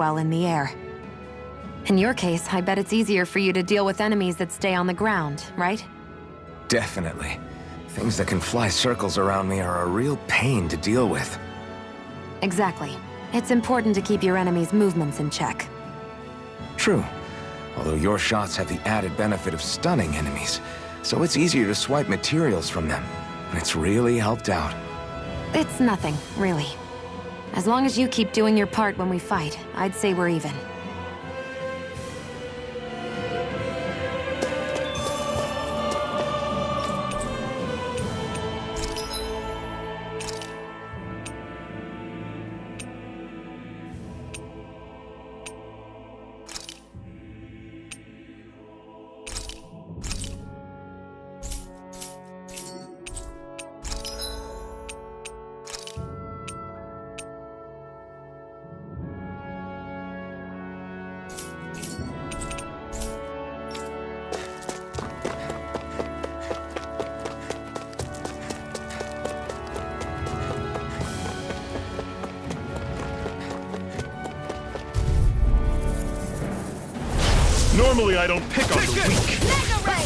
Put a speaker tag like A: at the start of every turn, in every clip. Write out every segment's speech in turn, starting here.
A: while in the air. In your case, I bet it's easier for you to deal with enemies that stay on the ground, right?
B: Definitely. Things that can fly circles around me are a real pain to deal with.
A: Exactly. It's important to keep your enemy's movements in check.
B: True. Although your shots have the added benefit of stunning enemies, so it's easier to swipe materials from them. It's really helped out.
A: It's nothing, really. As long as you keep doing your part when we fight, I'd say we're even.
C: Normally I don't pick on the weak.
D: Mega Ray!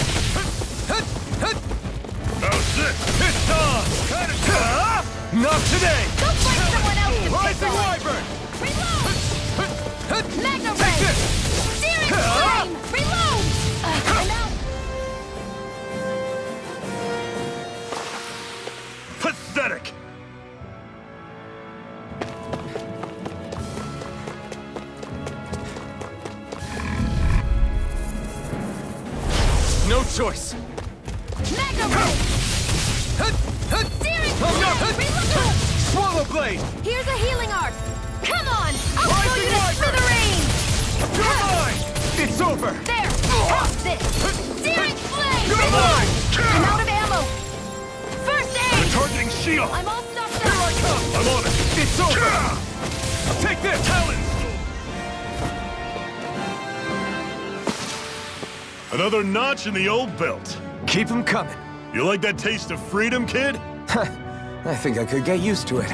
C: How's it? It's on! Not today!
D: Go find someone else to
C: Rising
D: pick on!
C: Wyvern!
D: Reload! Mega Ray! Searing Flame! Reload! I'm out!
C: Pathetic! No choice!
D: Mega Ray! Searing Flame! Reload!
C: Swallow Blade!
D: Here's a healing arc! Come on! I'll show
C: Rising
D: you to
C: Wyvern!
D: smithereens!
C: You're mine! It's over!
D: There! Have this! Searing Flame!
C: You're
D: Reload!
C: mine!
D: I'm out of ammo! First aid!
C: Targeting shield!
D: I'm all stuffed
C: Here I
D: up!
C: come! I'm on it! It's over! Take this! Talons! Another notch in the old belt.
B: Keep them coming.
C: You like that taste of freedom, kid?
B: I think I could get used to it.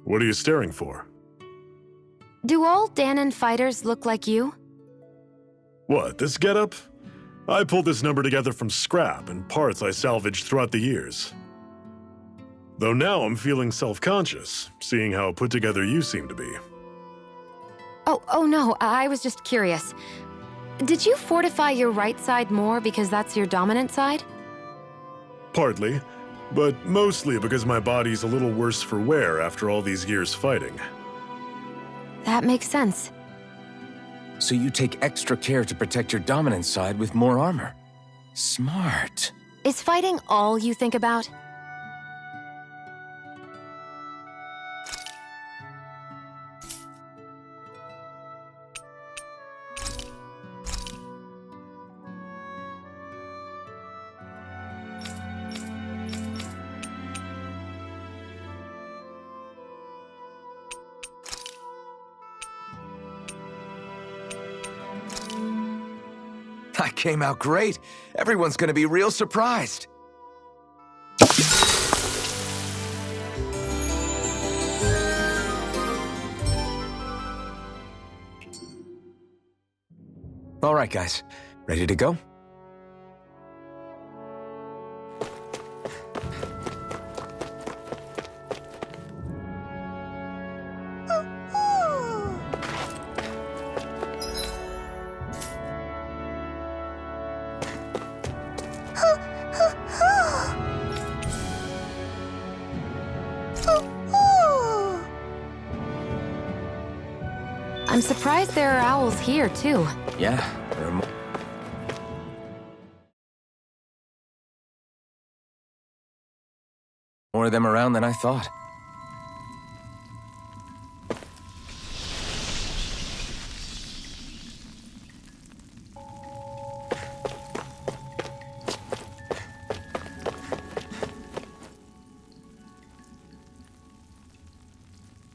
C: What are you staring for?
A: Do all Dahnan fighters look like you?
C: What, this getup? I pulled this number together from scrap and parts I salvaged throughout the years. Though now I'm feeling self-conscious, seeing how put together you seem to be.
A: Oh no, I was just curious. Did you fortify your right side more because that's your dominant side?
C: Partly, but mostly because my body's a little worse for wear after all these years fighting.
A: That makes sense.
B: So you take extra care to protect your dominant side with more armor. Smart.
A: Is fighting all you think about?
B: I came out great. Everyone's gonna be real surprised. All right, guys. Ready to go?
A: I'm surprised there are owls here, too.
B: Yeah, there are more of them around than I thought.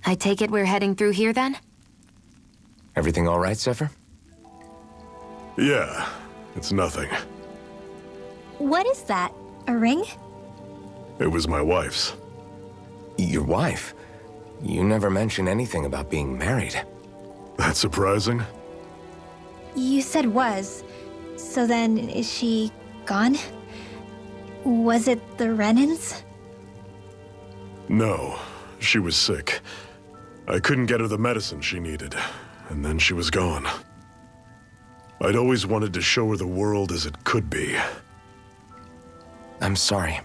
A: I take it we're heading through here, then?
B: Everything all right, Zephyr?
C: Yeah, it's nothing.
D: What is that? A ring?
C: It was my wife's.
B: Your wife? You never mentioned anything about being married.
C: That's surprising?
D: You said was. So then, is she gone? Was it the Renans?
C: No, she was sick. I couldn't get her the medicine she needed, and then she was gone. I'd always wanted to show her the world as it could be.
B: I'm sorry.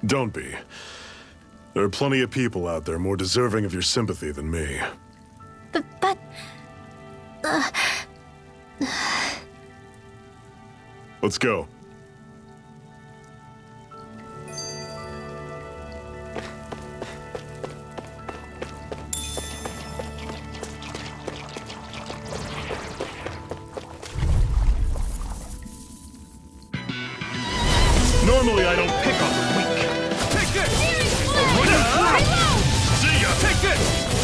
C: Don't be. There are plenty of people out there more deserving of your sympathy than me.
D: But...
C: Let's go. Normally I don't pick on the weak. Take it! See ya! Take it!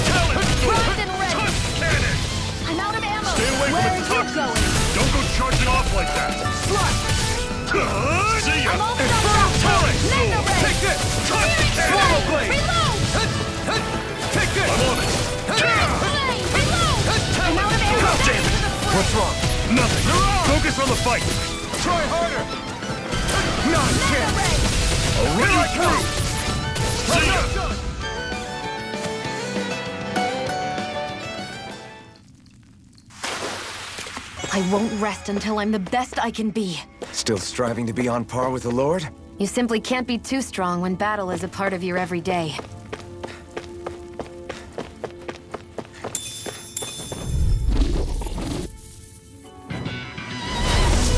C: Talent!
D: Primed and ready.
C: Touch cannon!
D: I'm out of ammo!
C: Stay away
D: Where
C: from
D: are
C: the
D: you
C: toxins!
D: going?
C: Don't go charging off like that! See ya!
D: I'm almost out of
C: Talent!
D: Mega ray.
C: Take it! Touch cannon!
D: Swallow blade! Reload!
C: Take it! I'm on it!
D: Flame! Reload! I'm out of ammo!
C: God damn it! What's wrong? Nothing! Focus on the fight! Try harder! Not
D: Mega
C: yet!
D: ray!
C: I'll run you through! See ya!
A: I won't rest until I'm the best I can be.
B: Still striving to be on par with the Lord?
A: You simply can't be too strong when battle is a part of your everyday.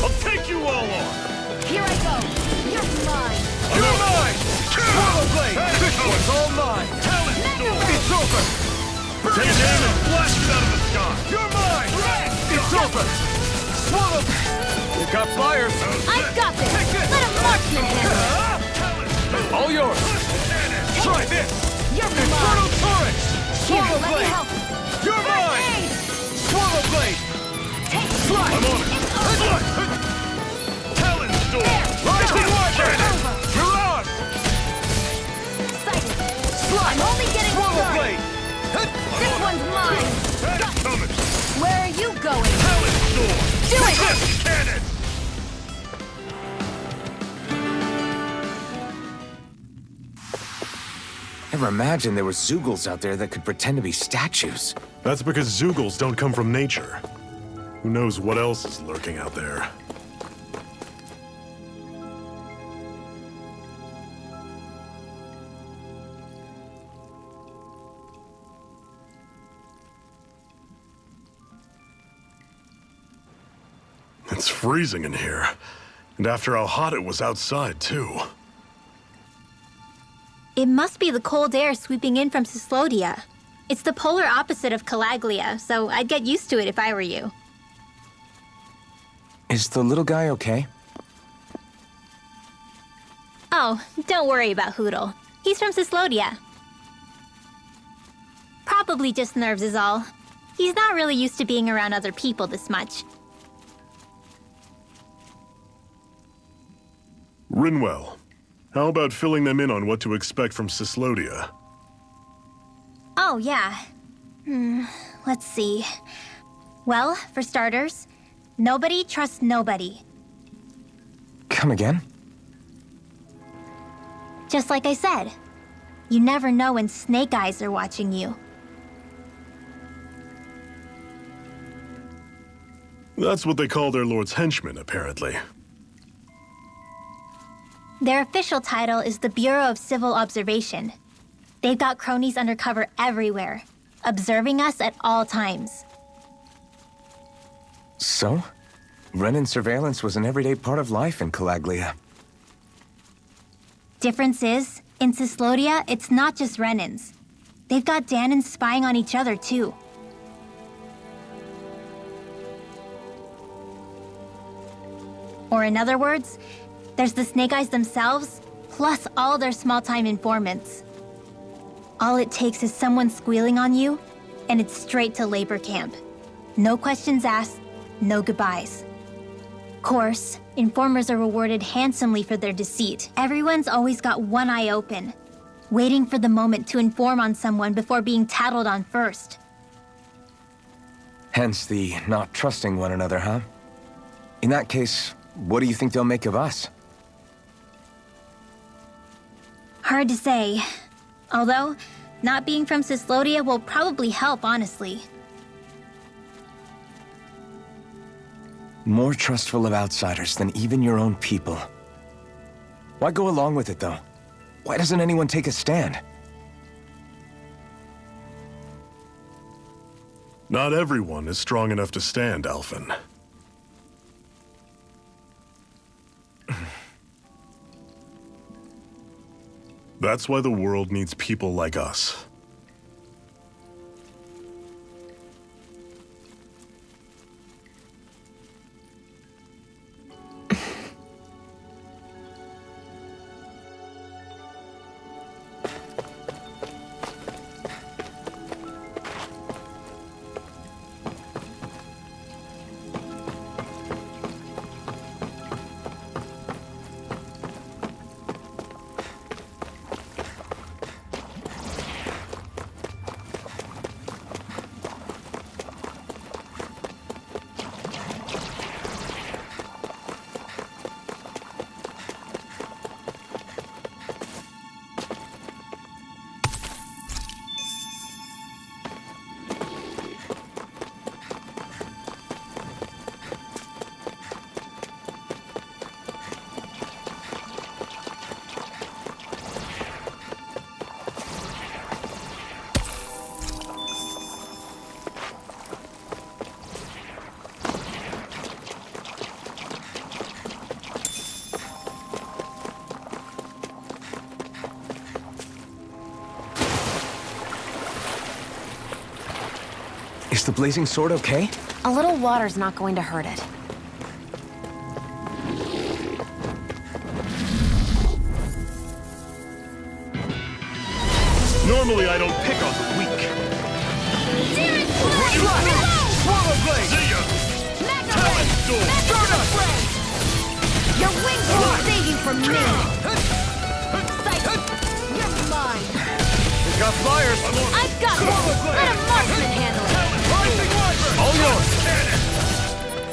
C: I'll take you all on!
D: Here I go! You're mine!
C: You're mine! Swallow blade! This one's all mine! Talent storm! It's over! Take aim and blast it out of the sky! You're mine! It's over! Swallow! You got fires!
D: I've got this! Let a marksman handle it!
C: Talent storm!
B: All yours!
C: Try this!
D: You're
C: Infernal
D: mine!
C: torrent!
D: Here,
C: Swallow
D: let me
C: blade!
D: help!
C: You're mine!
D: Aid!
C: Swallow blade!
D: Take
C: I'm on it! Talent storm! Rising water! You're on!
D: Sighted! I'm only getting
C: Swallow
D: started!
C: blade!
D: This one's mine!
C: That's coming!
D: Where are you going?
C: Talent storm!
D: Do it!
C: Touch cannon!
B: Never imagined there were Zeugles out there that could pretend to be statues.
C: That's because Zeugles don't come from nature. Who knows what else is lurking out there? It's freezing in here. And after how hot it was outside, too.
E: It must be the cold air sweeping in from Cyslodia. It's the polar opposite of Calaglia, so I'd get used to it if I were you.
B: Is the little guy okay?
E: Oh, don't worry about Hootle. He's from Cyslodia. Probably just nerves is all. He's not really used to being around other people this much.
C: Rinwell, how about filling them in on what to expect from
E: Oh, yeah. Let's see. Well, for starters, nobody trusts nobody.
B: Come again?
E: Just like I said, you never know when Snake Eyes are watching you.
C: That's what they call their lord's henchmen, apparently.
E: Their official title is the Bureau of Civil Observation. They've got cronies undercover everywhere, observing us at all times.
B: So? Renan surveillance was an everyday part of life in Calaglia.
E: Difference is, in Cyslodia, it's not just Renans. They've got Danans spying on each other, too. Or in other words, there's the Snake Eyes themselves, plus all their small-time informants. All it takes is someone squealing on you, and it's straight to labor camp. No questions asked, no goodbyes. Course, informers are rewarded handsomely for their deceit. Everyone's always got one eye open, waiting for the moment to inform on someone before being tattled on first.
B: Hence the not trusting one another, huh? In that case, what do you think they'll make of us?
E: Hard to say. Although, not being from Cyslodia will probably help, honestly.
B: More trustful of outsiders than even your own people. Why go along with it, though? Why doesn't anyone take a stand?
C: Not everyone is strong enough to stand, Alphen. That's why the world needs people like us.
B: Is the blazing sword okay?
A: A little water's not going to hurt it.
C: Normally I don't pick on the weak.
F: Swallow Blade!
C: See ya!
A: Mega
C: Talent Storm!
A: Your wings won't save you from me! You're mine!
F: He's got flyers!
A: I've got this! Let a marksman handle it!
F: Rising Wyvern! All yours!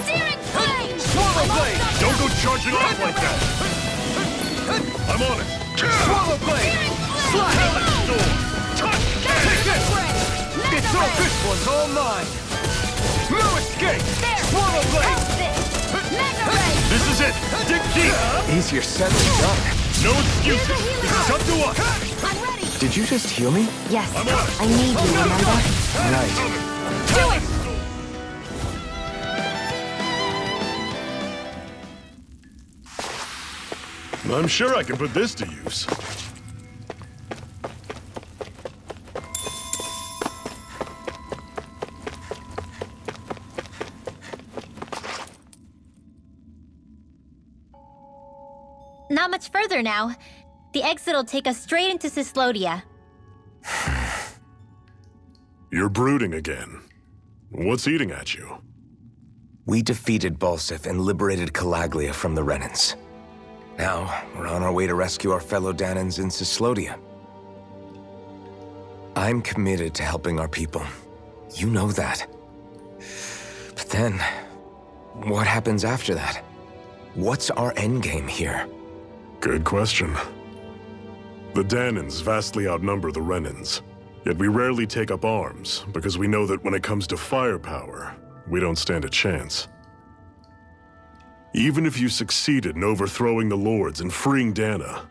A: Searing flame!
F: Swallow Blade!
C: Don't go charging off like that! I'm on it!
F: Swallow Blade! Slide!
C: Talent Storm! Touch
F: Take
C: cannon!
F: this! It's all this one's all mine! No escape!
A: There!
F: Swallow Blade!
A: How's this? Mega ray!
C: This is it! Dig deep!
B: Easier said than done.
C: No excuses! This is up to us!
A: I'm ready!
B: Did you just heal me?
A: Yes,
C: I'm on it!
A: I need you, remember?
B: Right.
A: Do it!
C: I'm sure I can put this to use.
E: Not much further now. The exit'll take us straight into Cyslodia.
C: You're brooding again. What's eating at you?
B: We defeated Balsif and liberated Calaglia from the Renans. Now, we're on our way to rescue our fellow Danans in Cyslodia. I'm committed to helping our people. You know that. then, what happens after that? What's our endgame here?
C: Good question. The Dahnans vastly outnumber the Renans, yet we rarely take up arms because we know that when it comes to firepower, we don't stand a chance. Even if you succeeded in overthrowing the Lords and freeing Dahna,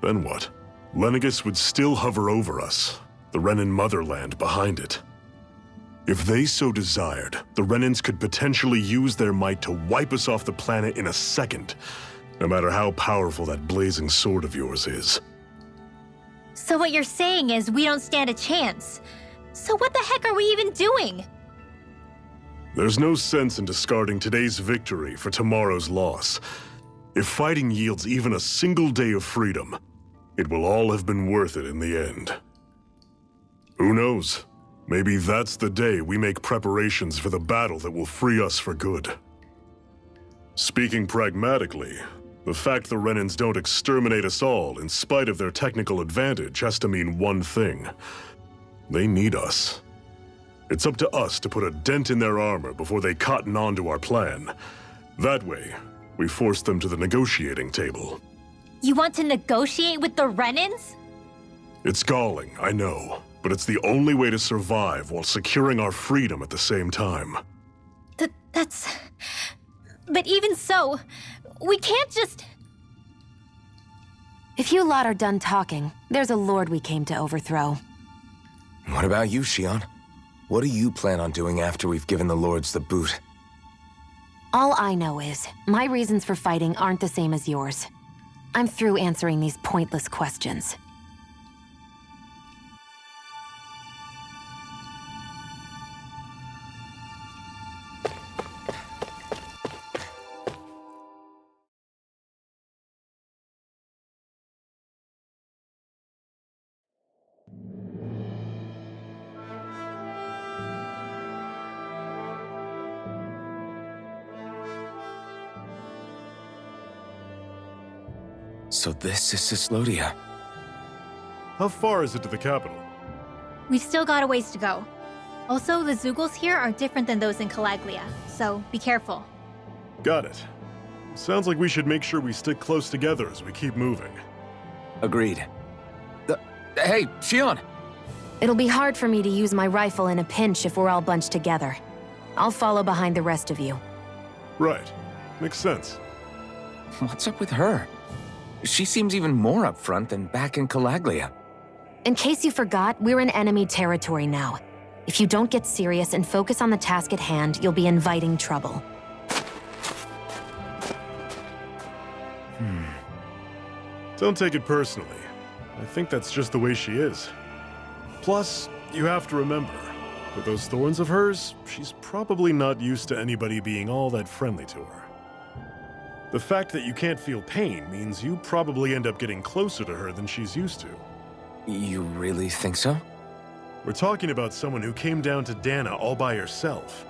C: then what? Lenegis would still hover over us, the Renan motherland behind it. If they so desired, the Renans could potentially use their might to wipe us off the planet in a second, no matter how powerful that blazing sword of yours is.
E: So what you're saying is we don't stand a chance. So what the heck are we even doing?
C: There's no sense in discarding today's victory for tomorrow's loss. If fighting yields even a single day of freedom, it will all have been worth it in the end. Who knows? Maybe that's the day we make preparations for the battle that will free us for good. Speaking pragmatically, the fact the Renans don't exterminate us all in spite of their technical advantage has to mean one thing. They need us. It's up to us to put a dent in their armor before they cotton on to our plan. That way, we force them to the negotiating table.
E: You want to negotiate with the Renans?
C: It's galling, I know, but it's the only way to survive while securing our freedom at the same time.
E: That's... But even so, we can't just...
A: If you lot are done talking, there's a lord we came to overthrow.
B: What about you, Shionne? What do you plan on doing after we've given the Lords the boot?
A: All I know is, my reasons for fighting aren't the same as yours. I'm through answering these pointless questions.
B: So this is Cyslodia.
C: How far is it to the capital?
E: We've still got a ways to go. Also, the Zeugles here are different than those in Calaglia, so be careful.
C: Got it. Sounds like we should make sure we stick close together as we keep moving.
B: Agreed. Hey, Shionne!
A: It'll be hard for me to use my rifle in a pinch if we're all bunched together. I'll follow behind the rest of you.
C: Right. Makes sense.
B: What's up with her? She seems even more upfront than back in Calaglia.
A: In case you forgot, we're in enemy territory now. If you don't get serious and focus on the task at hand, you'll be inviting trouble.
C: Don't take it personally. I think that's just the way she is. Plus, you have to remember, with those thorns of hers, she's probably not used to anybody being all that friendly to her. The fact that you can't feel pain means you probably end up getting closer to her than she's used to.
B: You really think so?
C: We're talking about someone who came down to Dahna all by herself.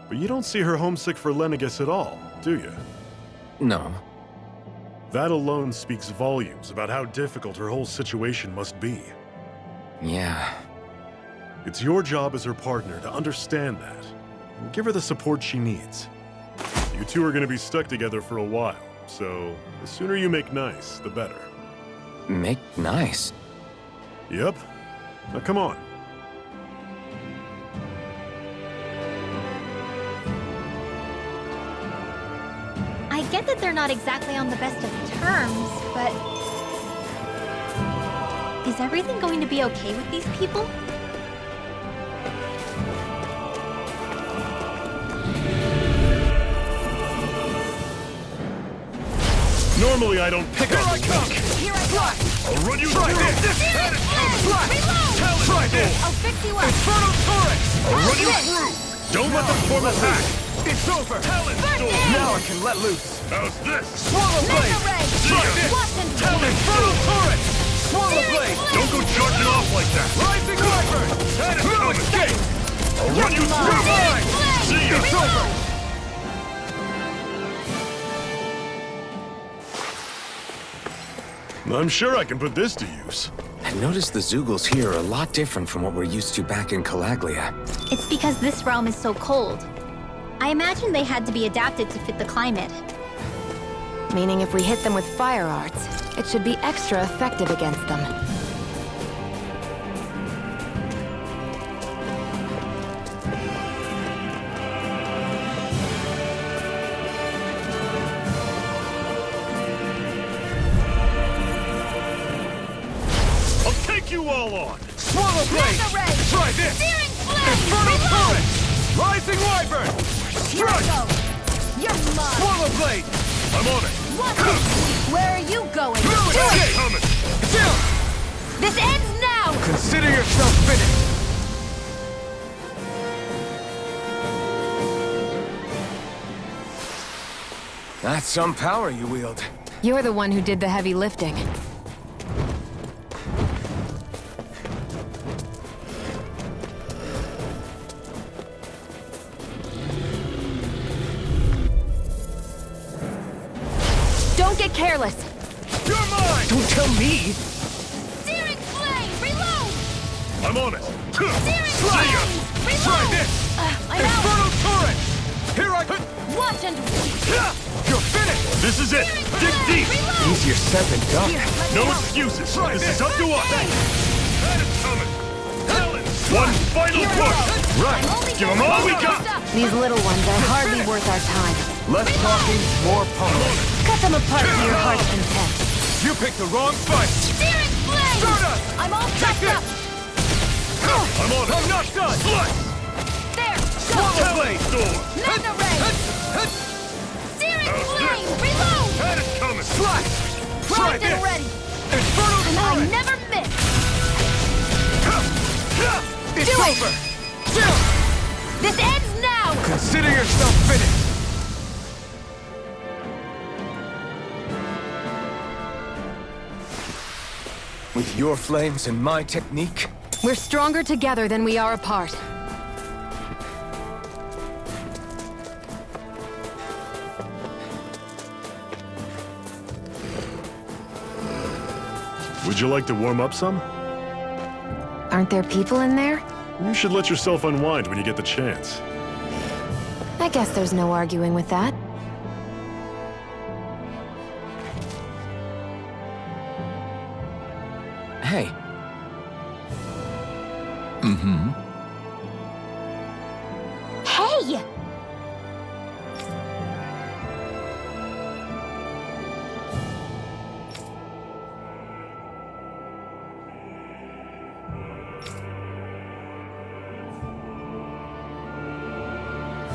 C: But you don't see her homesick for Lenegis at all, do you?
B: No.
C: That alone speaks volumes about how difficult her whole situation must be.
B: Yeah.
C: It's your job as her partner to understand that, and give her the support she needs. You two are going to be stuck together for a while, so the sooner you make nice, the better.
B: Make nice?
C: Yep. Now come on.
E: I get that they're not exactly on the best of terms, but... Is everything going to be okay with these people?
C: Normally I don't pick up.
F: Here I come!
E: Here I go!
C: I'll run you
F: Try
C: through.
F: this!
E: Reload!
F: Try this!
E: I'll fix you up!
F: Inferno Turret!
C: I'll run you through. Don't let them form attack.
F: It's over!
C: Talon Storm.
F: Now I can let loose!
C: How's this?
F: Swallow Blade!
E: Mega Ray!
F: Try this!
E: Watch and
F: Talon Inferno Turret! Swallow Blade!
C: Don't go charging off like that.
F: Rising Wyvern! No escape!
C: I'll run you
F: You're
C: through.
F: mine!
C: See ya.
F: It's over!
C: I'm sure I can put this to use.
B: I noticed the Zeugles here are a lot different from what we're used to back in Calaglia.
E: It's because this realm is so cold. I imagine they had to be adapted to fit the climate.
A: Meaning if we hit them with fire arts, it should be extra effective against them.
C: I'll take you all on!
F: Swallow blade! Try this!
E: Searing flame!
F: Infernal torrent! Rising wyvern! Strike!
E: You're mine!
F: Swallow blade!
C: I'm on it!
E: Where are you going?
F: Blue escape!
C: Coming!
F: Chill!
E: This ends now!
F: Consider yourself finished!
B: That's some power you wield.
A: You're the one who did the heavy lifting. Don't get careless!
F: You're mine!
B: Don't tell me!
E: Searing flame! Reload!
C: I'm on it!
E: Searing
C: See ya!
E: flame!
F: Try
E: Reload!
F: this!
E: I'm out!
F: Infernal torrent! Here I...
E: Watch and
F: You're finished!
C: This is it! Dig deep!
E: reload!
B: Easier said than done.
C: No excuses!
F: Try
C: This
F: this.
C: is up to us! That is coming! One final push!
F: Right!
C: Give them all we got!
A: These little ones are hardly worth our time.
F: Less talking, more pummeling.
A: Cut them apart to your heart's content.
F: You picked the wrong fight!
E: Searing flame!
F: Stardust!
E: I'm all
F: Take
E: chopped up!
C: I'm on it!
F: I'm not done!
C: Slice!
E: There!
F: Swallow blade!
C: Door!
E: Mega ray! Searing flame! Reload!
C: That is coming!
F: Slash! Try
E: Primed
F: this!
E: and ready!
F: Infernal
E: I
F: torrent!
E: never miss!
F: It's
E: Do it!
F: over! Chill!
E: This ends now!
F: Consider yourself finished!
B: With your flames and my technique,
A: We're stronger together than we are apart.
C: Would you like to warm up some?
A: Aren't there people in there?
C: You should let yourself unwind when you get the chance.
A: I guess there's no arguing with that.
B: hey,
E: Hey!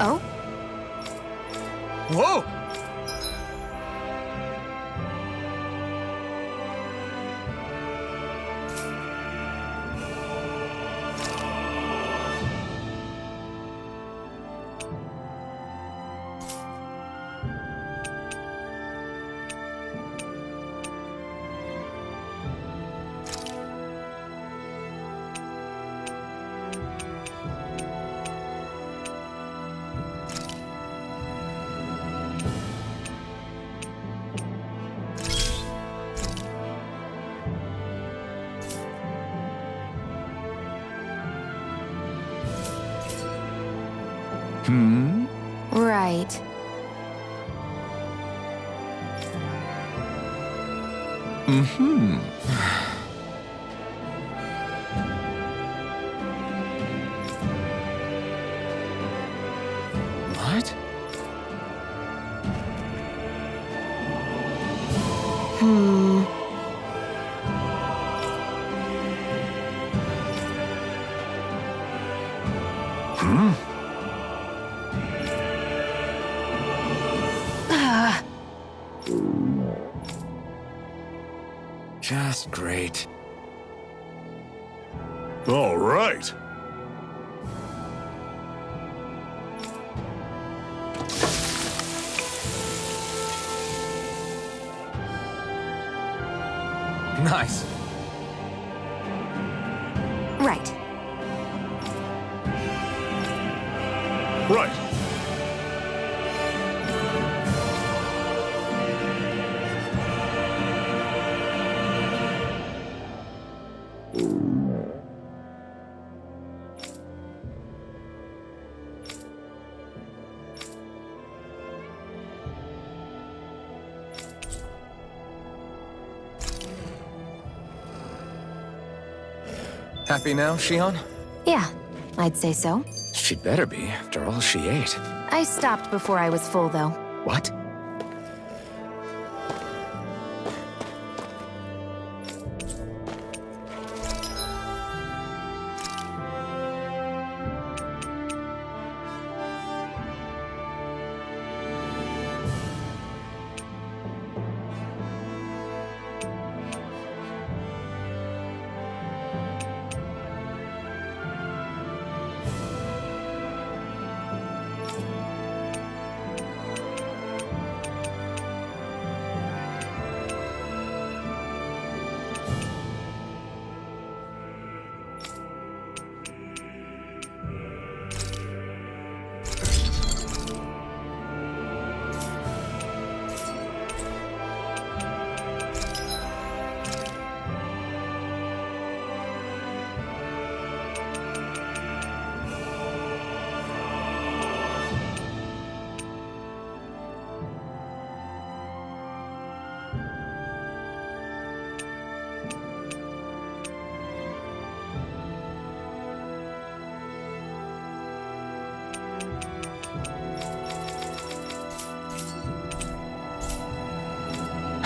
A: Oh?
F: Whoa!
A: Right.
B: what? Just great.
C: All right.
B: Nice.
A: Right.
C: Right.
B: Happy now, Shion?
A: Yeah, I'd say so.
B: She'd better be, after all she ate.
A: I stopped before I was full, though.
B: What?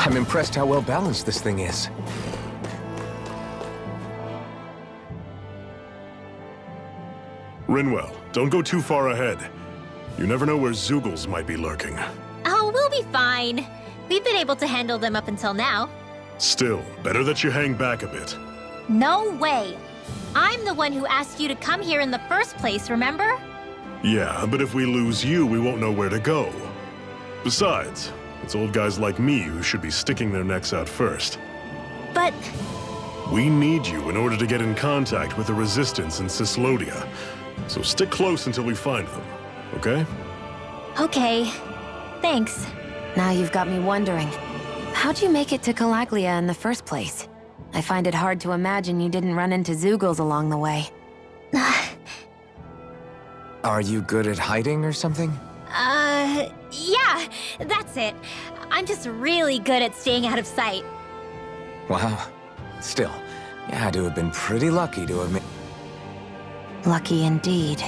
B: I'm impressed how well balanced this thing is.
C: Rinwell, don't go too far ahead. You never know where Zoogles might be lurking.
E: Oh, we'll be fine. We've been able to handle them up until now.
C: Still, better that you hang back a bit.
E: No way. I'm the one who asked you to come here in the first place, remember?
C: Yeah, but if we lose you, we won't know where to go. Besides, it's old guys like me who should be sticking their necks out first.
E: But
C: We need you in order to get in contact with the Resistance in Cyslodia. So stick close until we find them, okay?
E: okay. Thanks.
A: Now you've got me wondering. How'd you make it to Calaglia in the first place? I find it hard to imagine you didn't run into Zoogles along the way.
B: Are you good at hiding or something?
E: Yeah, that's it. I'm just really good at staying out of sight.
B: Wow. Still, you had to have been pretty lucky to have made...
A: Lucky indeed.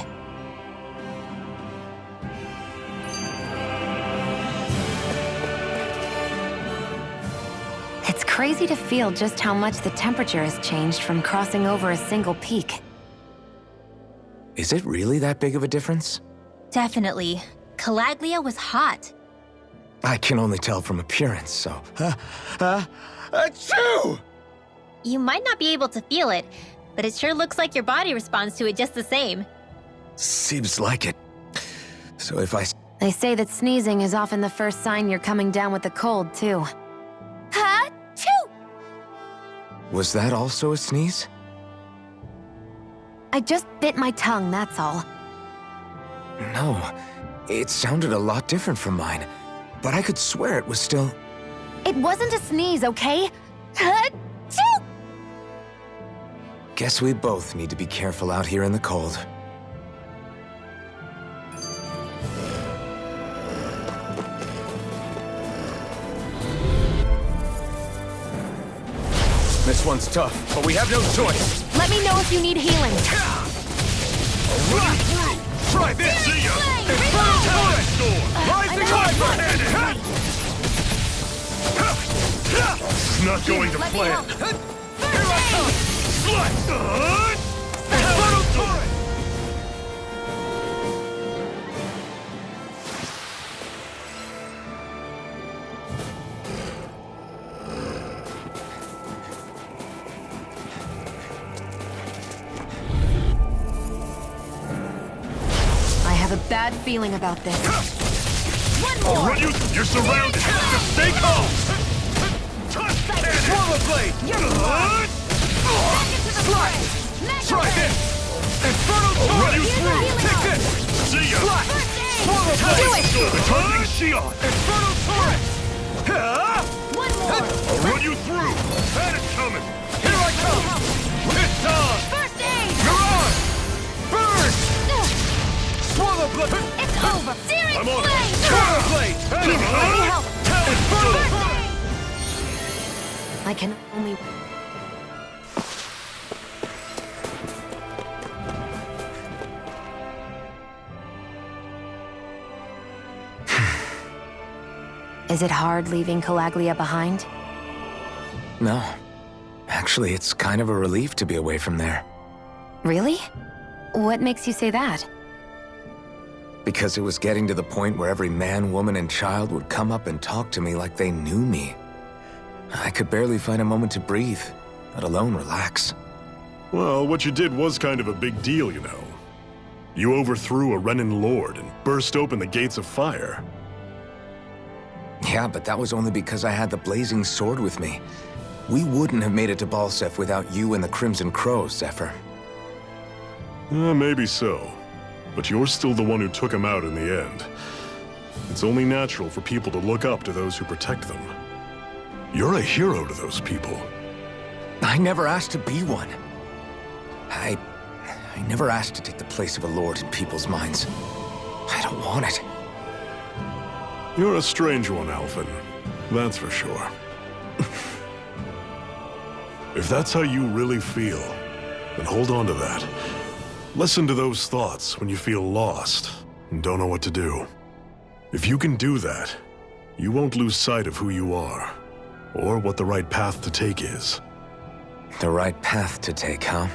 A: It's crazy to feel just how much the temperature has changed from crossing over a single peak.
B: Is it really that big of a difference?
E: Definitely. Calaglia was hot.
B: I can only tell from appearance, so... Achoo!
E: You might not be able to feel it, but it sure looks like your body responds to it just the same.
B: Seems like it. So if I...
A: They say that sneezing is often the first sign you're coming down with the cold, too. Ha-choo!
B: Was that also a sneeze?
A: I just bit my tongue, that's all.
B: No. It sounded a lot different from mine. But I could swear it was still...
A: It wasn't a sneeze, okay? Ha-choo!
B: Guess we both need to be careful out here in the cold.
F: This one's tough, but we have no choice.
A: Let me know if you need healing.
F: Run through! Try this! See ya! Infernal Torrent! Rising Hyper!
C: This is not going to
A: Let me
C: plan.
A: help.
F: Here I come! Slut! Infernal Torrent!
A: I have a bad feeling about this.
C: I'll run you! You're surrounded! Just stay calm!
F: Swallow Blade! Try this! Infernal
C: I'll run you
F: Torrent!
C: through!
F: Take this!
C: See ya!
F: Swallow Blade!
C: They're targeting Shion!
F: Infernal Torrent!
C: I'll run you through! Had it coming!
F: Here I come! It's on!
A: First aid!
F: You're on! Burn! Swallow Blade!
A: It's over! Searing
C: I'm on it.
A: flame!
F: Swallow Blade!
A: Let me help!
F: Infernal Torrent!
A: I can only... Is it hard leaving Calaglia behind?
B: No. Actually, it's kind of a relief to be away from there.
A: Really? What makes you say that?
B: Because it was getting to the point where every man, woman, and child would come up and talk to me like they knew me. I could barely find a moment to breathe, let alone relax.
C: Well, what you did was kind of a big deal, you know. You overthrew a Renan lord and burst open the gates of fire.
B: Yeah, but that was only because I had the blazing sword with me. We wouldn't have made it to Balseph without you and the Crimson Crows, Zephyr.
C: Maybe so. But you're still the one who took him out in the end. It's only natural for people to look up to those who protect them. You're a hero to those people.
B: I never asked to be one. I never asked to take the place of a lord in people's minds. I don't want it.
C: You're a strange one, Alphen. That's for sure. If that's how you really feel, then hold on to that. Listen to those thoughts when you feel lost and don't know what to do. If you can do that, you won't lose sight of who you are, or what the right path to take is.
B: The right path to take, huh?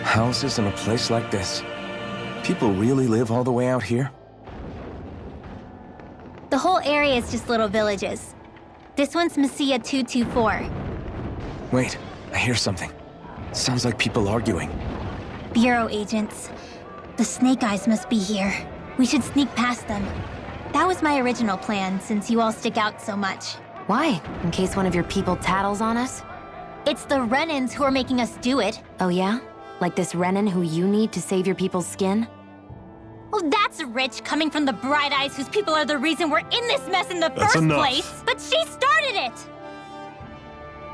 B: Houses in a place like this? People really live all the way out here?
E: The whole area is just little villages. This one's Messia 224.
B: Wait, I hear something. Sounds like people arguing.
E: Bureau agents. The Snake Eyes must be here. We should sneak past them. That was my original plan, since you all stick out so much.
A: Why? In case one of your people tattles on us?
E: It's the Renans who are making us do it.
A: Oh yeah? Like this Renan who you need to save your people's skin?
E: Oh, that's rich, coming from the Bright Eyes whose people are the reason we're in this mess in the
C: That's
E: first
C: enough.
E: place. But she started it!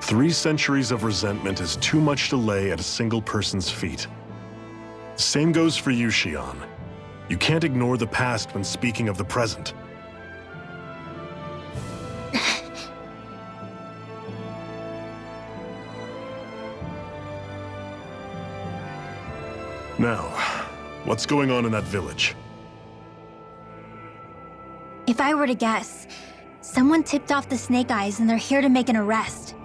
C: 3 centuries of resentment is too much to lay at a single person's feet. Same goes for you, Xion. You can't ignore the past when speaking of the present. Now, what's going on in that village?
E: If I were to guess, someone tipped off the Snake Eyes and they're here to make an arrest.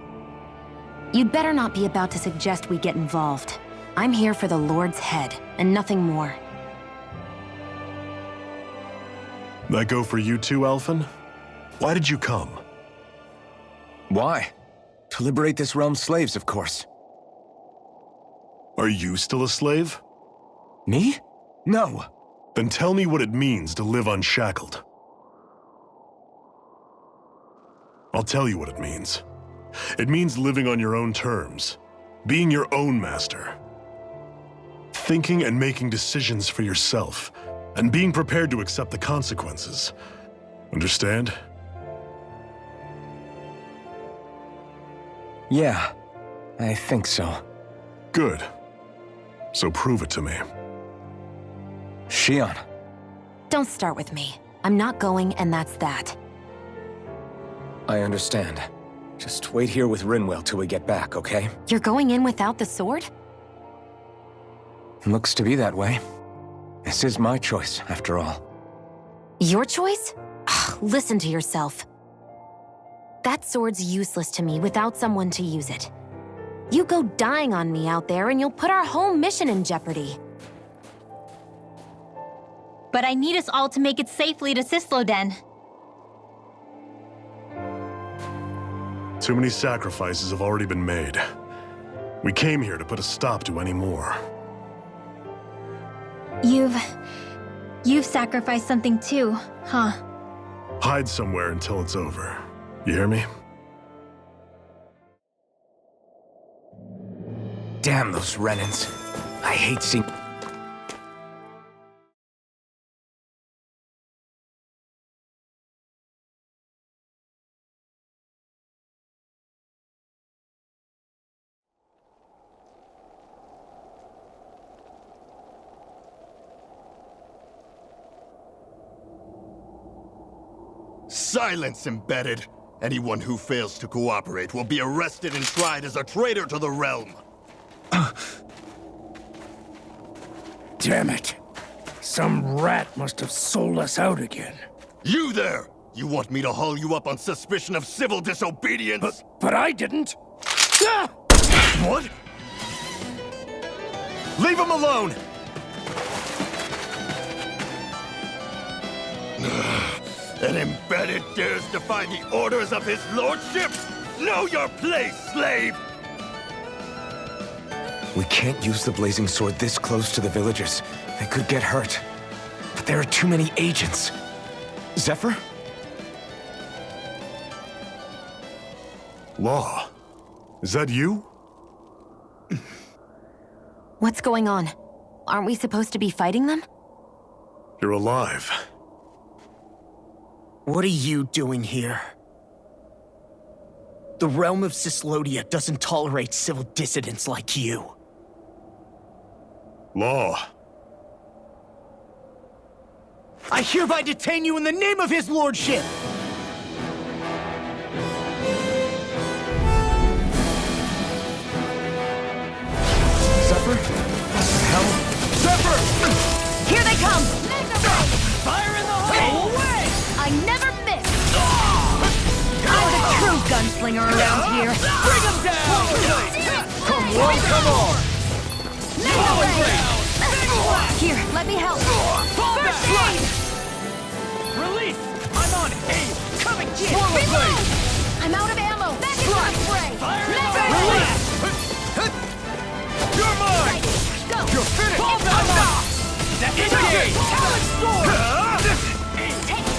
A: You'd better not be about to suggest we get involved. I'm here for the Lord's head, and nothing more.
C: That go for you too, Alphen? Why did you come?
B: Why? To liberate this realm's slaves, of course.
C: Are you still a slave?
B: Me? No.
C: Then tell me what it means to live unshackled. I'll tell you what it means. It means living on your own terms, being your own master, thinking and making decisions for yourself, and being prepared to accept the consequences. Understand?
B: Yeah, I think so.
C: Good. So prove it to me.
B: Xion.
A: Don't start with me. I'm not going, and that's that.
B: I understand. Just wait here with Rinwell till we get back, okay?
A: You're going in without the sword?
B: Looks to be that way. This is my choice, after all.
A: Your choice? Ugh, listen to yourself. That sword's useless to me without someone to use it. You go dying on me out there and you'll put our whole mission in jeopardy.
E: But I need us all to make it safely to Sisloden.
C: Too many sacrifices have already been made. We came here to put a stop to any more.
E: You've sacrificed something too, huh?
C: Hide somewhere until it's over. You hear me?
B: Damn those Renans. I hate seeing...
G: Silence, Embedded. Anyone who fails to cooperate will be arrested and tried as a traitor to the realm.
F: Damn it. Some rat must have sold us out again.
G: You there! You want me to haul you up on suspicion of civil disobedience?
F: But I didn't. Ah!
G: What? Leave him alone! An Embedded dares defy the orders of his lordship? Know your place, slave!
B: We can't use the blazing sword this close to the villagers. They could get hurt. But there are too many agents. Zephyr?
C: Law, is that you?
A: What's going on? Aren't we supposed to be fighting them?
C: You're alive.
H: What are you doing here? The realm of Cyslodia doesn't tolerate civil dissidents like you.
C: Law,
H: I hereby detain you in the name of his lordship!
B: Zephyr? What the hell?
G: Zephyr!
A: Here they come!
H: Fire in the hole! Away!
A: I never miss! I'm the true gunslinger around here!
H: Bring him down!
G: Come one, come on!
A: Here, let me help! First aid!
H: Release! I'm on it! Aim! Come and get!
A: Reload! I'm out of ammo! Back into my spray!
H: Fire in the
A: Never
H: hole!
A: miss!
G: You're mine!
A: Go!
G: You're finished!
H: Fall back now! That's it! Talon sword!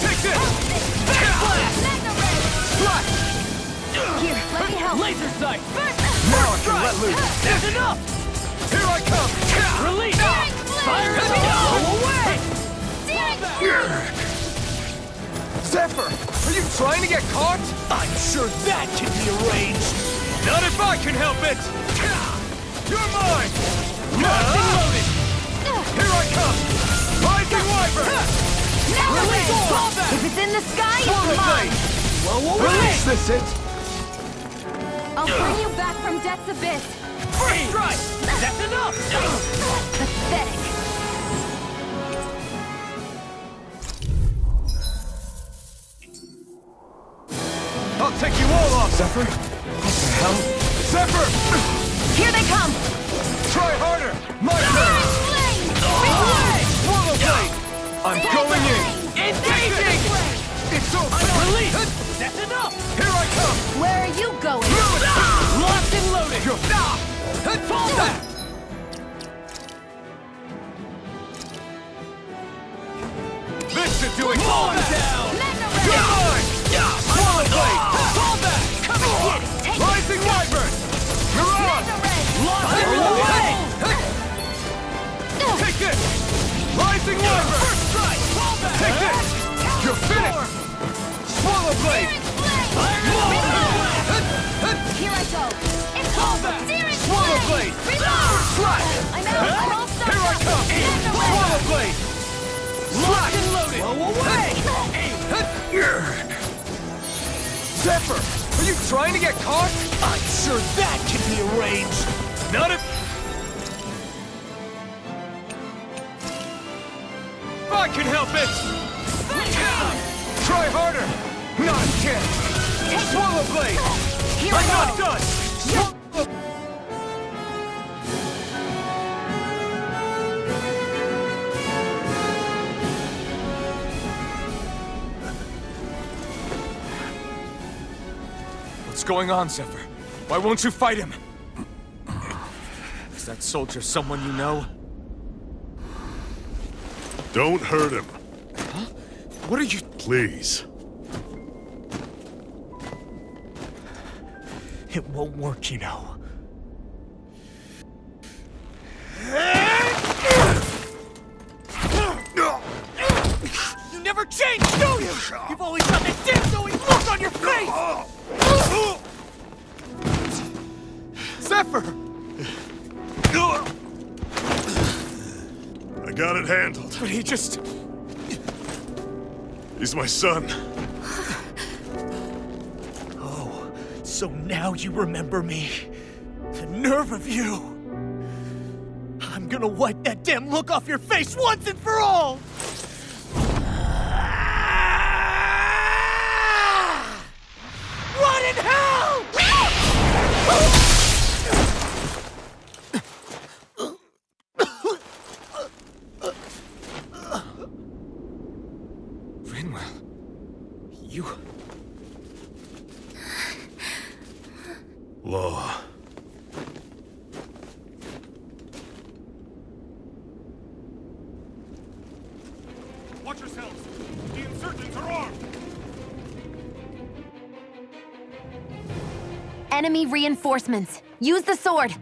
G: Take this!
A: Here, let me help!
H: Laser sight!
G: Now I can let loose!
H: That's enough!
G: Here I come!
H: Release! Fire in the hole! Away!
G: Zephyr! Are you trying to get caught?
H: I'm sure that can be arranged!
G: Not if I can help it! You're mine!
H: Locked and loaded!
G: Here I come! Rising Wyvern!
A: Now
H: Release!
A: away!
H: Fall back!
A: If it's in the sky,
G: Swallow
A: it's mine!
G: blade!
H: Blow away!
G: Release this it!
A: I'll bring you back from Death's Abyss!
H: First strike! That's enough!
A: Pathetic!
G: I'll take you all off!
B: Zephyr? What the hell?
G: Zephyr!
A: Here they come!
G: Try harder! My turn! Swallow blade! I'm going in!
H: Engaging!
G: It's over!
H: Release! That's enough!
G: Here I come!
A: Where are you going?
H: Locked and loaded! Fall back!
G: This should do it!
H: Fall down!
G: You're mine! Swallow blade!
H: Fall back!
A: Come and get it! Take
G: Rising Wyvern! You're on!
H: Locked and loaded!
G: Take this! Rising Wyvern!
H: First strike! Fall back!
G: Take this! You're finished! Swallow blade!
A: Here I go! It's
H: Fall
A: over!
H: back!
A: Searing
G: Swallow
A: blade!
G: blade!
A: Reload!
G: Slash!
A: I'm out! I'm all stuck
G: Here I
A: up.
G: come! Swallow blade!
H: Locked and loaded! Blow away!
G: Zephyr! Are you trying to get caught?
H: I'm sure that can be arranged!
G: Not if... I can help it! Try harder! Not again! Swallow blade!
A: Here I
G: I'm
A: go!
G: not done! What's going on, Zephyr? Why won't you fight him? Is that soldier someone you know?
C: Don't hurt him,
G: What are you...
C: please.
H: It won't work, you know. You never change, do you? You've always got that dim-doing look on your face!
G: Zephyr!
C: I got it handled.
G: But he just...
C: He's my son.
H: So now you remember me. The nerve of you! I'm gonna wipe that damn look off your face once and for all! Rot in hell!
B: Rinwell, you...
C: Law. Watch yourselves! The insurgents are armed!
A: Enemy reinforcements. Use the sword.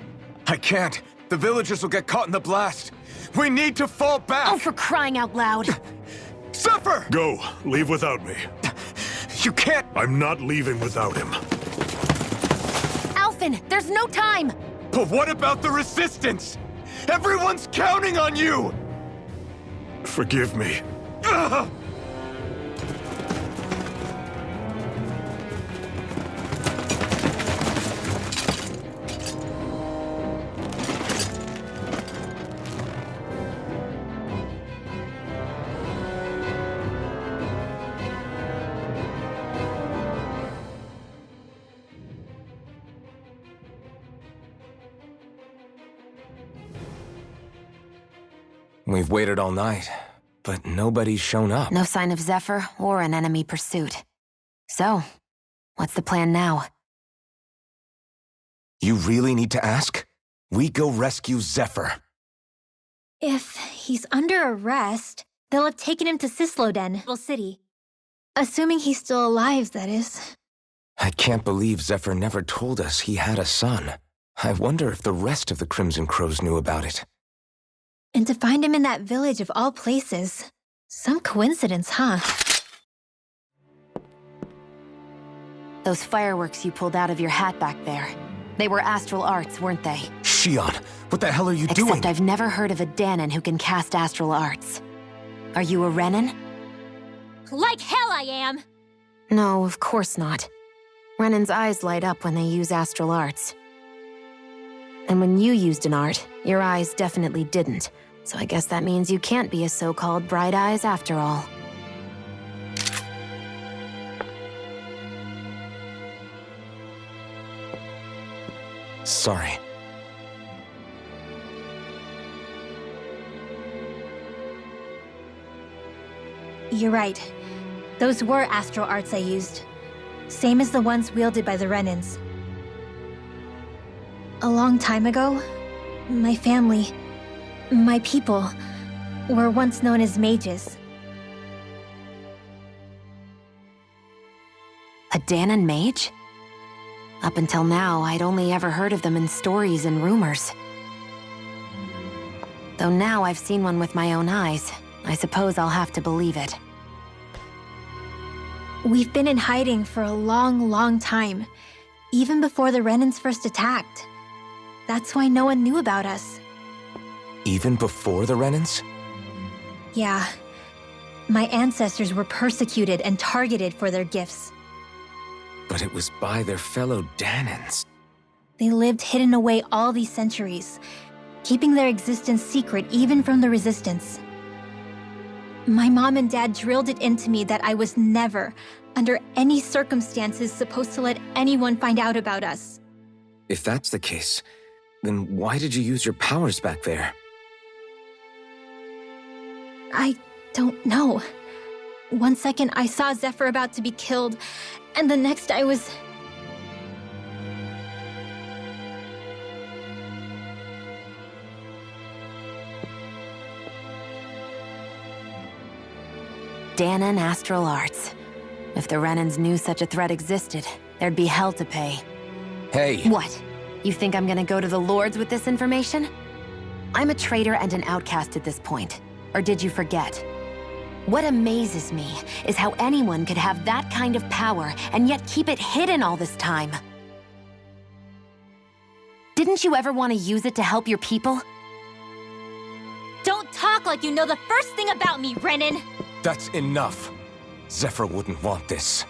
B: I can't. The villagers will get caught in the blast. We need to fall back!
A: Oh, for crying out loud.
B: Zephyr!
C: Go. Leave without me.
B: You can't...
C: I'm not leaving without him.
A: Alphen, there's no time.
B: But what about the resistance? Everyone's counting on you!
C: Forgive me.
B: Ugh! We've waited all night, but nobody's shown up.
A: No sign of Zephyr or an enemy pursuit. So, what's the plan now?
B: You really need to ask? We go rescue Zephyr.
E: If he's under arrest, they'll have taken him to Cisloden, little city. Assuming he's still alive, that is.
B: I can't believe Zephyr never told us he had a son. I wonder if the rest of the Crimson Crows knew about it.
E: And to find him in that village of all places. Some coincidence, huh?
A: Those fireworks you pulled out of your hat back there. They were astral arts, weren't they?
B: Shion, what the hell are you doing?
A: Except I've never heard of a Dahnan who can cast astral arts. Are you a Renan?
E: Like hell I am!
A: No, of course not. Renan's eyes light up when they use astral arts. And when you used an art, your eyes definitely didn't. So I guess that means you can't be a so-called Bright Eyes after all.
B: Sorry.
E: You're right. Those were astral arts I used. Same as the ones wielded by the Renans. A long time ago, my family, my people, were once known as mages.
A: A Dahnan mage? Up until now, I'd only ever heard of them in stories and rumors. Though now I've seen one with my own eyes, I suppose I'll have to believe it.
E: We've been in hiding for a long, long time, even before the Renans first attacked. That's why no one knew about us.
B: Even before the Renans?
E: Yeah. My ancestors were persecuted and targeted for their gifts.
B: But it was by their fellow Dahnans.
E: They lived hidden away all these centuries, keeping their existence secret even from the Resistance. My mom and dad drilled it into me that I was never, under any circumstances, supposed to let anyone find out about us.
B: If that's the case, then why did you use your powers back there?
E: I don't know. One second I saw Zephyr about to be killed, and the next I was...
A: Dahnan astral arts. If the Renans knew such a threat existed, there'd be hell to pay.
B: Hey!
A: What? You think I'm gonna go to the Lords with this information? I'm a traitor and an outcast at this point. Or did you forget? What amazes me is how anyone could have that kind of power and yet keep it hidden all this time. Didn't you ever want to use it to help your people?
E: Don't talk like you know the first thing about me, Renan!
B: That's enough. Zephyr wouldn't want this.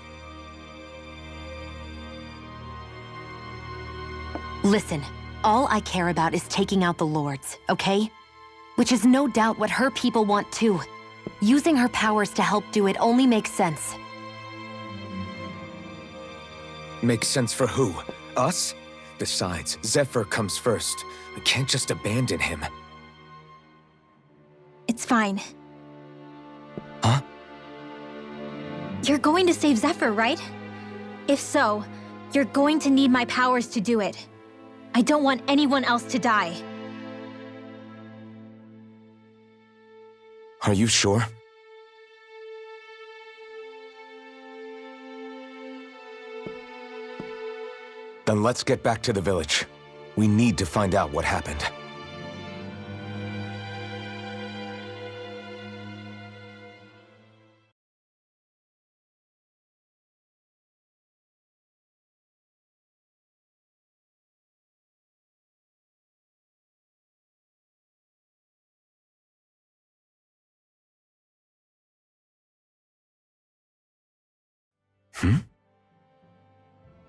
A: Listen, all I care about is taking out the Lords, okay? Which is no doubt what her people want too. Using her powers to help do it only makes sense.
B: Makes sense for who? Us? Besides, Zephyr comes first. We can't just abandon him.
E: It's fine.
B: Huh?
E: You're going to save Zephyr, right? If so, you're going to need my powers to do it. I don't want anyone else to die.
B: Are you sure? Then let's get back to the village. We need to find out what happened.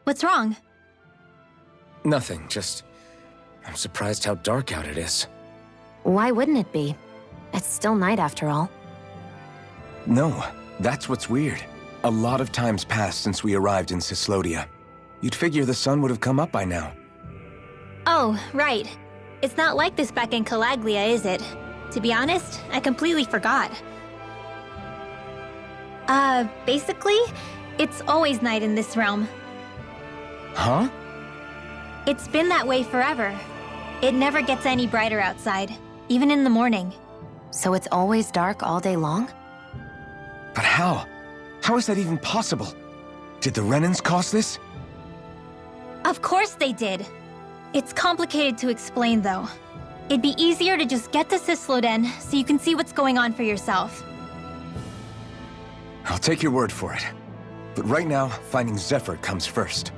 E: What's wrong?
B: Nothing, just... I'm surprised how dark out it is.
A: Why wouldn't it be? It's still night after all.
B: No, that's what's weird. A lot of time's passed since we arrived in Cyslodia. You'd figure the sun would have come up by now.
E: Oh, right. It's not like this back in Calaglia, is it? To be honest, I completely forgot. Basically, it's always night in this realm.
B: Huh?
E: It's been that way forever. It never gets any brighter outside, even in the morning.
A: So it's always dark all day long?
B: But how? How is that even possible? Did the Renans cause this?
E: Of course they did. It's complicated to explain, though. It'd be easier to just get to Cysloden so you can see what's going on for yourself.
B: I'll take your word for it. But right now, finding Zephyr comes first.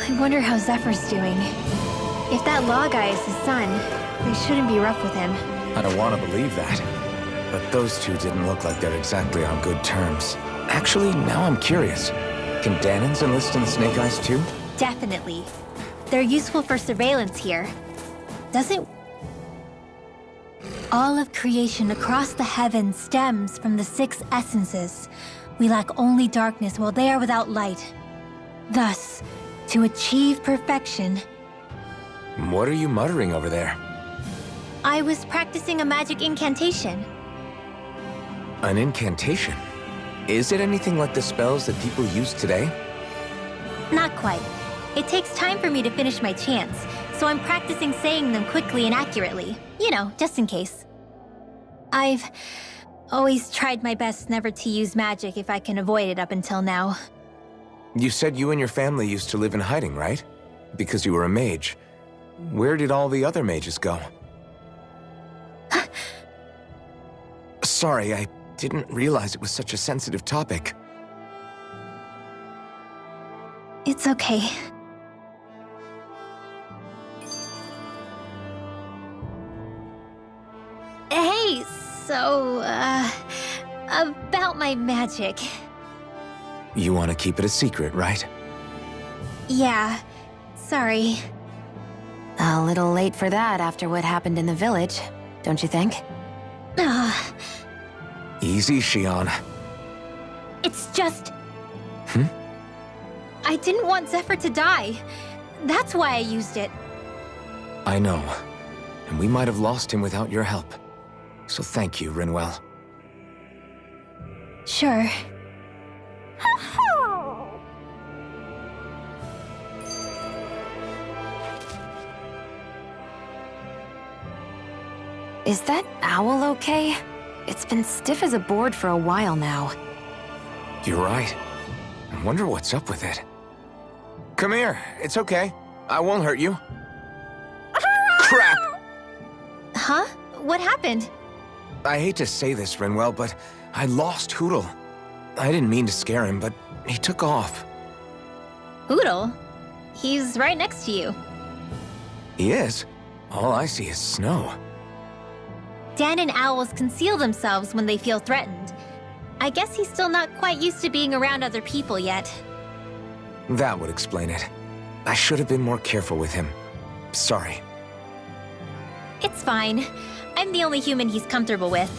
D: I wonder how Zephyr's doing. If that Law guy is his son, they shouldn't be rough with him.
B: I don't want to believe that. But those two didn't look like they're exactly on good terms. Actually, now I'm curious. Can Dahnans enlist in the Snake Eyes too?
E: Definitely. They're useful for surveillance here. Doesn't... All of creation across the heavens stems from the 6 essences. We lack only darkness while they are without light. Thus, to achieve perfection...
B: What are you muttering over there?
E: I was practicing a magic incantation.
B: An incantation? Is it anything like the spells that people use today?
E: Not quite. It takes time for me to finish my chants, so I'm practicing saying them quickly and accurately. You know, just in case. I've always tried my best never to use magic if I can avoid it up until now.
B: You said you and your family used to live in hiding, right? Because you were a mage. Where did all the other mages go? Sorry, I didn't realize it was such a sensitive topic.
D: It's okay.
E: Hey, so, about my magic.
B: You want to keep it a secret, right?
E: Yeah, sorry.
A: A little late for that after what happened in the village, don't you think?
B: Easy, Shion.
E: It's just...
B: Hmm?
E: I didn't want Zephyr to die. That's why I used it.
B: I know. And we might have lost him without your help. So thank you, Rinwell.
D: Sure.
A: Is that owl okay? It's been stiff as a board for a while now.
B: You're right. I wonder what's up with it. Come here. It's okay. I won't hurt you. Crap!
E: Huh? What happened?
B: I hate to say this, Rinwell, but I lost Hootle. I didn't mean to scare him, but he took off.
E: Hootle? He's right next to you.
B: He is? All I see is snow.
E: Dan and owls conceal themselves when they feel threatened. I guess he's still not quite used to being around other people yet.
B: That would explain it. I should have been more careful with him. Sorry.
E: It's fine. I'm the only human he's comfortable with.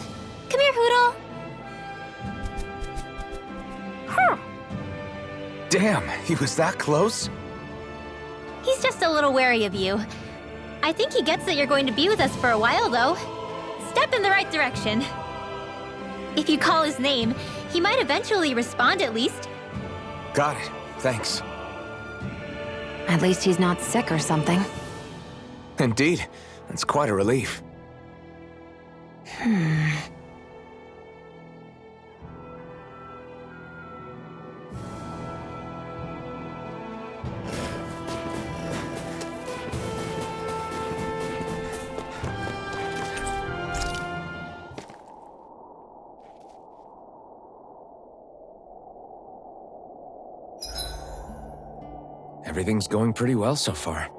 E: Come here, Hootle.
B: Damn, he was that close?
E: He's just a little wary of you. I think he gets that you're going to be with us for a while, though. Step in the right direction. If you call his name, he might eventually respond at least.
B: Got it. Thanks.
A: At least he's not sick or something.
B: Indeed. That's quite a relief. Everything's going pretty well so far.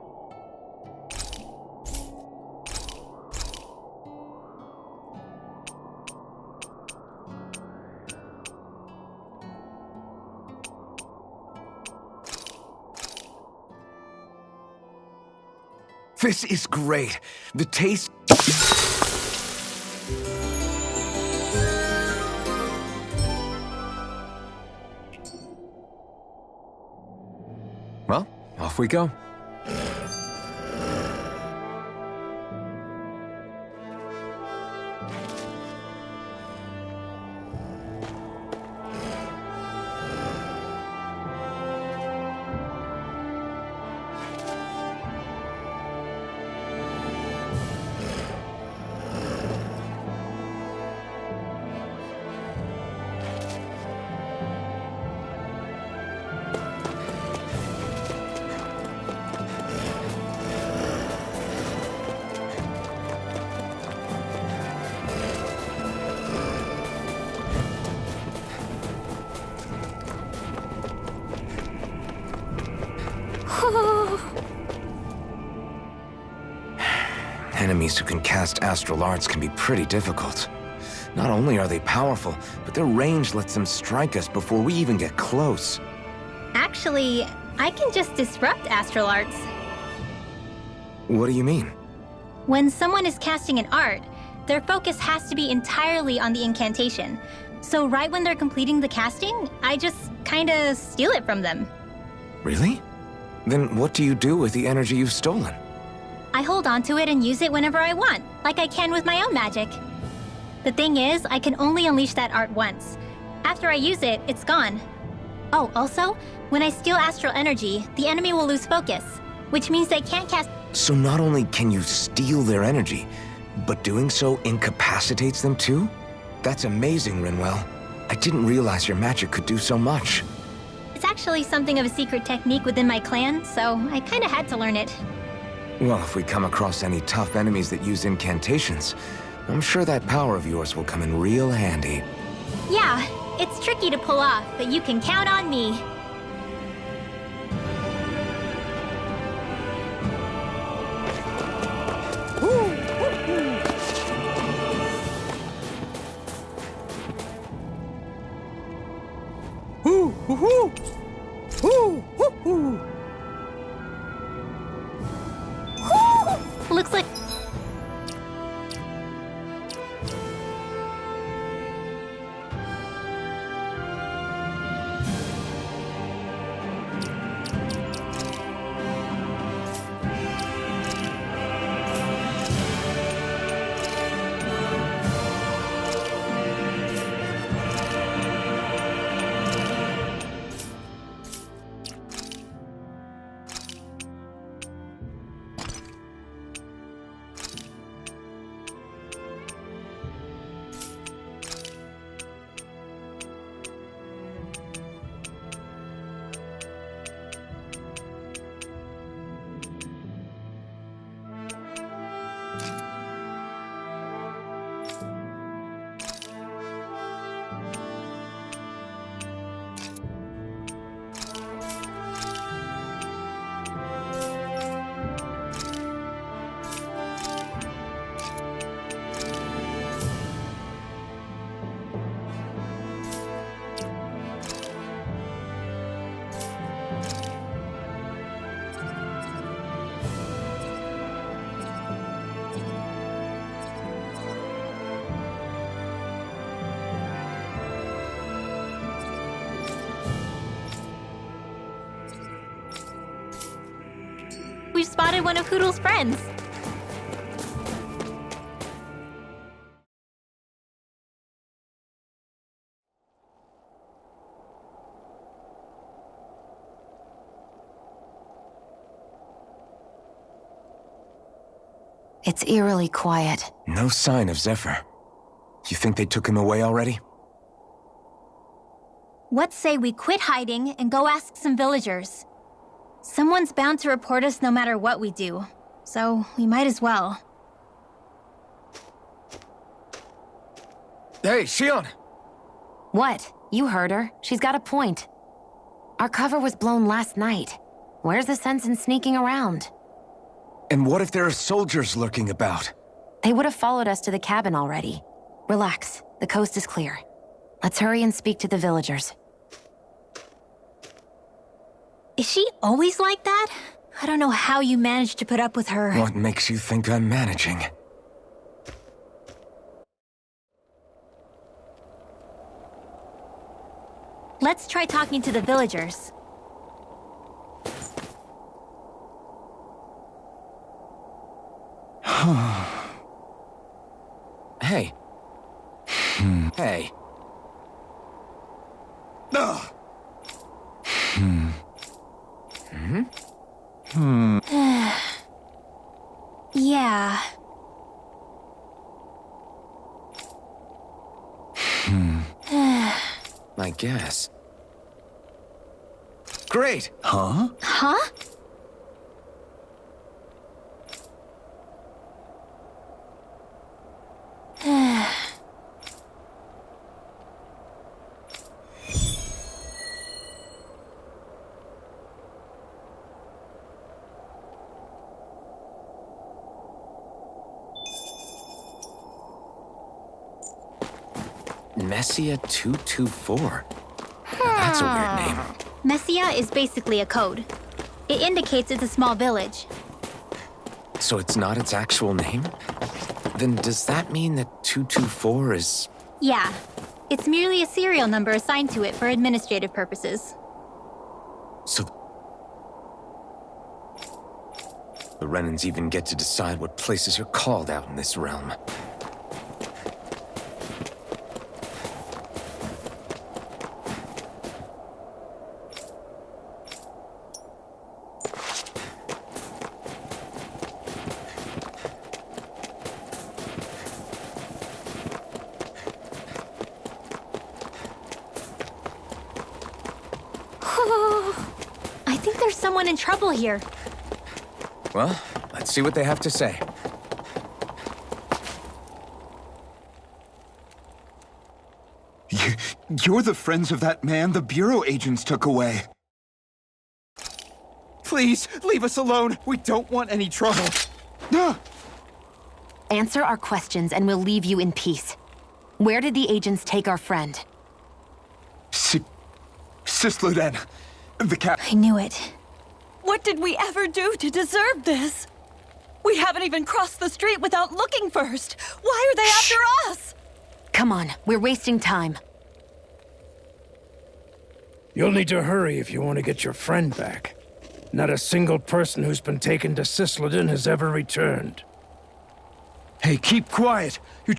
B: This is great. The taste... Well, off we go. Enemies who can cast astral arts can be pretty difficult. Not only are they powerful, but their range lets them strike us before we even get close.
E: Actually, I can just disrupt astral arts.
B: What do you mean?
E: When someone is casting an art, their focus has to be entirely on the incantation. So right when they're completing the casting, I just kinda steal it from them.
B: Really? Then what do you do with the energy you've stolen?
E: I hold on to it and use it whenever I want, like I can with my own magic. The thing is, I can only unleash that art once. After I use it, it's gone. Oh, also, when I steal astral energy, the enemy will lose focus, which means they can't cast.
B: So not only can you steal their energy, but doing so incapacitates them too? That's amazing, Rinwell. I didn't realize your magic could do so much.
E: It's actually something of a secret technique within my clan, so I kinda had to learn it.
B: Well, if we come across any tough enemies that use incantations, I'm sure that power of yours will come in real handy.
E: Yeah, it's tricky to pull off, but you can count on me. Looks like... you spotted one of Hoodle's friends.
A: It's eerily quiet.
B: No sign of Zephyr. You think they took him away already?
E: What say we quit hiding and go ask some villagers? Someone's bound to report us no matter what we do, so we might as well.
B: Hey, Shion!
A: What? You heard her. She's got a point. Our cover was blown last night. Where's the sense in sneaking around?
B: And what if there are soldiers lurking about?
A: They would have followed us to the cabin already. Relax. The coast is clear. Let's hurry and speak to the villagers.
E: Is she always like that? I don't know how you managed to put up with her.
B: What makes you think I'm managing?
E: Let's try talking to the villagers.
B: Hey. Hey.
E: Yeah.
B: I guess. Great!
E: Huh?
B: Messia 224. That's a weird name.
E: Messia is basically a code. It indicates it's a small village.
B: So it's not its actual name? Then does that mean that 224 is...
E: Yeah. It's merely a serial number assigned to it for administrative purposes.
B: So... The Renans even get to decide what places you're called out in this realm.
E: I think there's someone in trouble here.
B: Well, let's see what they have to say.
I: You're the friends of that man the Bureau agents took away.
H: Please, leave us alone. We don't want any trouble.
A: Answer our questions and we'll leave you in peace. Where did the agents take our friend?
I: Sisluden. The cap.
E: I knew it.
J: What did we ever do to deserve this? We haven't even crossed the street without looking first. Why are they after us?
A: Come on, we're wasting time.
F: You'll need to hurry if you want to get your friend back. Not a single person who's been taken to Sisleden has ever returned.
I: Hey, keep quiet. You're